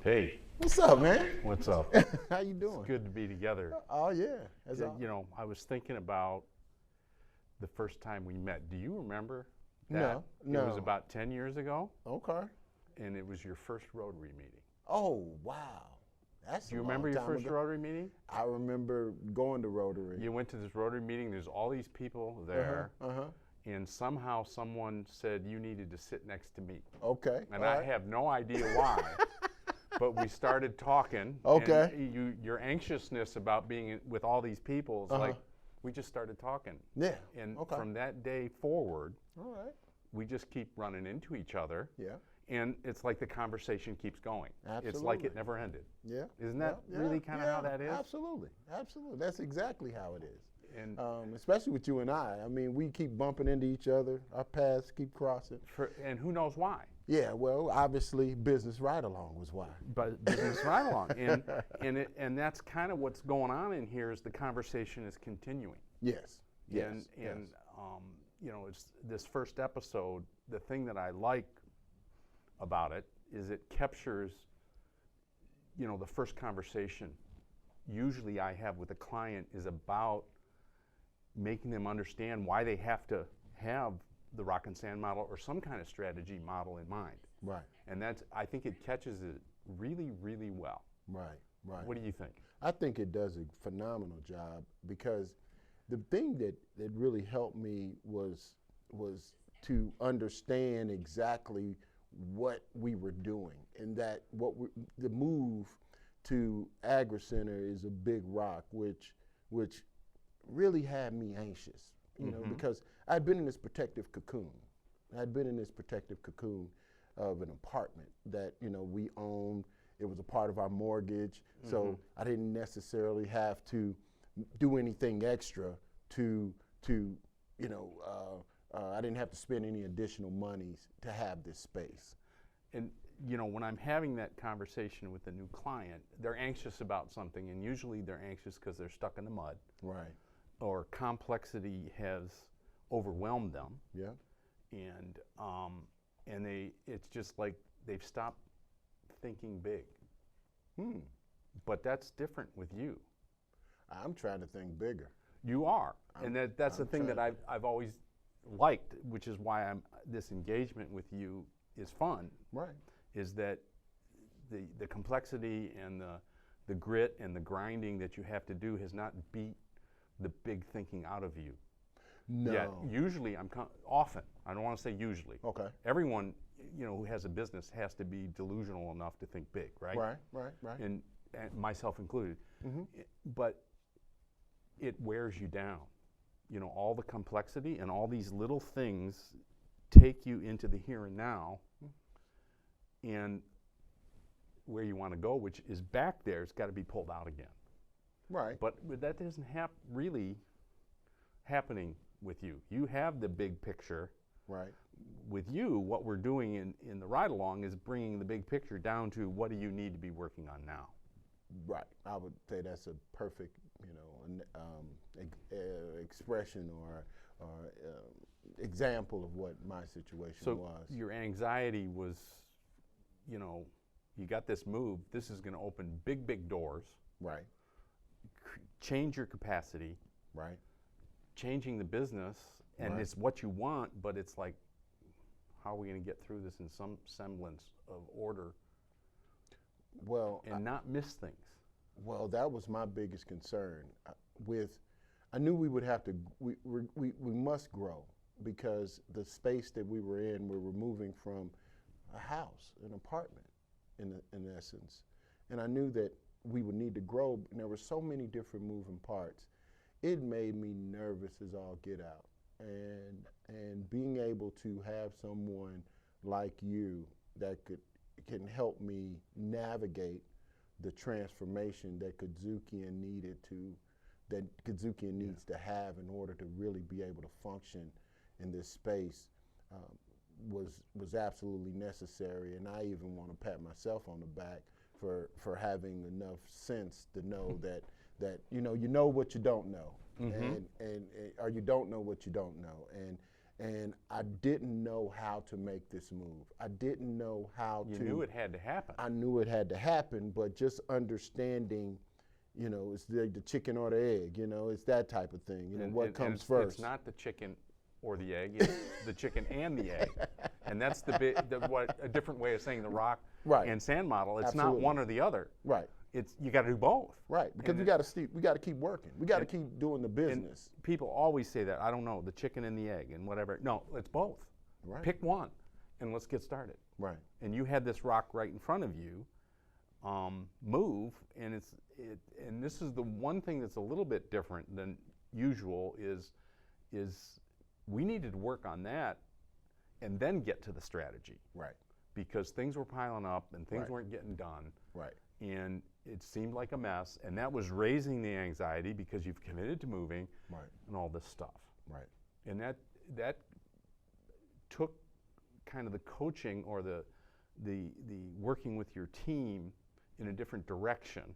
Hey, What's up, man? what's up? How you doing? It's good to be together. Oh yeah. That's all. I was thinking about the first time we met. Do you remember that? No, It was no. about 10 years ago, Okay. and it was your first Rotary meeting. Oh wow. That's Do you a remember long your time first ago. Rotary meeting? I remember going to Rotary. You went to this Rotary meeting, there's all these people there, Uh-huh. and somehow someone said you needed to sit next to me. Okay. And all I right. have no idea why. But we started talking. Okay. And your anxiousness about being with all these people is like, we just started talking. Yeah. And Okay. from that day forward, All right. we just keep running into each other. Yeah. And it's like the conversation keeps going. It's like Absolutely. it never ended. Yeah. Isn't that Yeah, really kind of how yeah, that is? Absolutely. Absolutely. That's exactly how it is. And Especially with you and I. I mean, we keep bumping into each other. Our paths keep crossing. and who knows why? Yeah. Well, obviously, business ride along was why. But business right along. And that's kind of what's going on in here is the conversation is continuing. Yes. Yes. And yes. it's this first episode. The thing that I like about it is it captures, the first conversation. Usually, I have with a client is about making them understand why they have to have the rock and sand model or some kind of strategy model in mind. Right. And I think it catches it really, really well. Right. Right. What do you think? I think it does a phenomenal job because the thing that really helped me was to understand exactly what we were doing and that the move to AgriCenter is a big rock, which really had me anxious, because I'd been in this protective cocoon. I'd been in this protective cocoon of an apartment that we owned. It was a part of our mortgage, so I didn't necessarily have to do anything extra to I didn't have to spend any additional monies to have this space. And when I'm having that conversation with a new client, they're anxious about something, and usually they're anxious because they're stuck in the mud, Right. or complexity has overwhelmed them, Yeah. and it's just like they've stopped thinking big. But that's different with you. I'm trying to think bigger. You are, and that's the I'm thing that trying I've always liked, which is why this engagement with you is fun. Right. Is that the complexity and the grit and the grinding that you have to do has not beat the big thinking out of you. No. Yet usually often, I don't want to say usually. Okay. Everyone who has a business has to be delusional enough to think big, right? Right. And myself included. But it wears you down. All the complexity and all these little things take you into the here and now, and where you want to go, which is back there, it's got to be pulled out again. Right. But that isn't really happening with you. You have the big picture. Right. With you, what we're doing in the ride along is bringing the big picture down to what do you need to be working on now. Right. I would say that's a perfect, expression or example of what my situation was. So your anxiety was, you got this move. This is going to open big doors. Right. Change your capacity. Right. Changing the business, and Right. it's what you want, but it's like, how are we going to get through this in some semblance of order Well, and not miss things? Well, that was my biggest concern. I knew we would have to. We must grow because the space that we were in, we were moving from a house, an apartment, in essence, and I knew that we would need to grow. And there were so many different moving parts. It made me nervous as all get out, and being able to have someone like you that can help me navigate the transformation that Kadzukian needs to have in order to really be able to function in this space was absolutely necessary. And I even want to pat myself on the back for having enough sense to know that you know what you don't know, or you don't know what you don't know, and I didn't know how to make this move. I didn't know how You to. knew it had to happen. I knew it had to happen, but just understanding, it's the chicken or the egg. It's that type of thing. What comes it's, first? It's not the chicken or the egg. It's the chicken and the egg, and that's what a different way of saying the rock Right. and sand model. It's Absolutely. not one or the other. Right. It's you got to do both. Right. Because we got to keep working. We got to keep doing the And business. people always say that. I don't know, the chicken and the egg and whatever. No, it's both. Right. Pick one, and let's get started. Right. And you had this rock right in front of you. Move, and and this is the one thing that's a little bit different than usual is we needed to work on that, and then get to the strategy. Right. Because things were piling up and things Right. weren't getting done. Right. And it seemed like a mess, and that was raising the anxiety because you've committed to moving Right. and all this stuff. Right. And that took kind of the coaching or the working with your team in a different direction.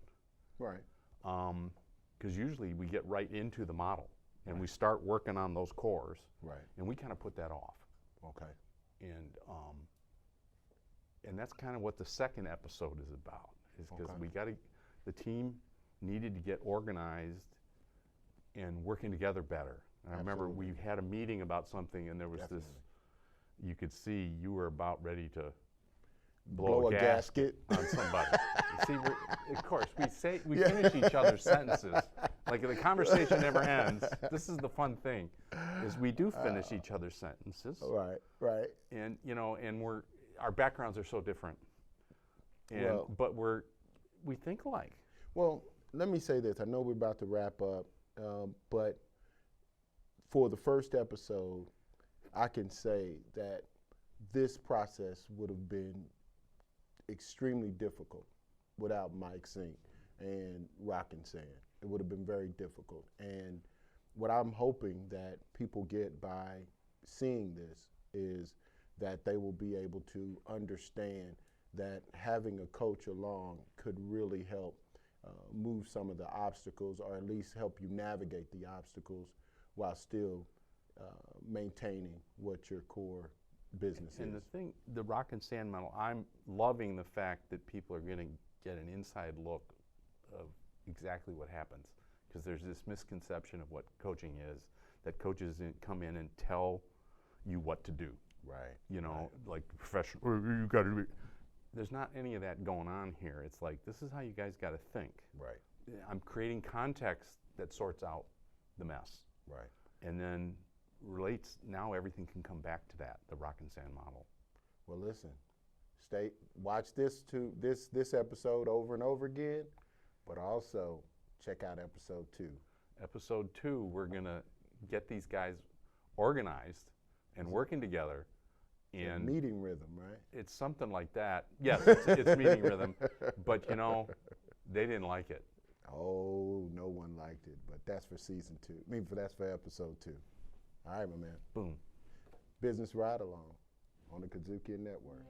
Right. Because usually we get right into the model and we start working on those cores, Right. and we kind of put that off. Okay. And that's kind of what the second episode is about, is because Okay. the team needed to get organized and working together better. And I remember we had a meeting about something, and there was Definitely. you could see you were about ready to Blow a gasket. on somebody. See, of course, we finish each other's sentences. Like the conversation never ends. This is the fun thing, is we do finish each other's sentences. Right. Right. And and our backgrounds are so different. And but we think alike. Well, let me say this. I know we're about to wrap up, but for the first episode, I can say that this process would have been extremely difficult without Mike Sink and Rock and Sand. It would have been very difficult. And what I'm hoping that people get by seeing this is that they will be able to understand that having a coach along could really help move some of the obstacles, or at least help you navigate the obstacles while still maintaining what your core business And is. the rock and sand model, I'm loving the fact that people are going to get an inside look of exactly what happens, because there's this misconception of what coaching is, that coaches come in and tell you what to do. Right. Like professional, you got to. There's not any of that going on here. It's like, this is how you guys got to think. Right. I'm creating context that sorts out the mess. Right. And then relates, now everything can come back to that, the rock and sand model. Well, listen, watch this episode over and over again, but also check out episode 2. Episode 2, we're going to get these guys organized and working together. And meeting rhythm, right? it's something like that. Yes, it's meeting rhythm, but they didn't like it. Oh, no one liked it, but that's for season 2. That's for episode 2. All right, my man. Boom. Business Ride Along on the Kazuki Network.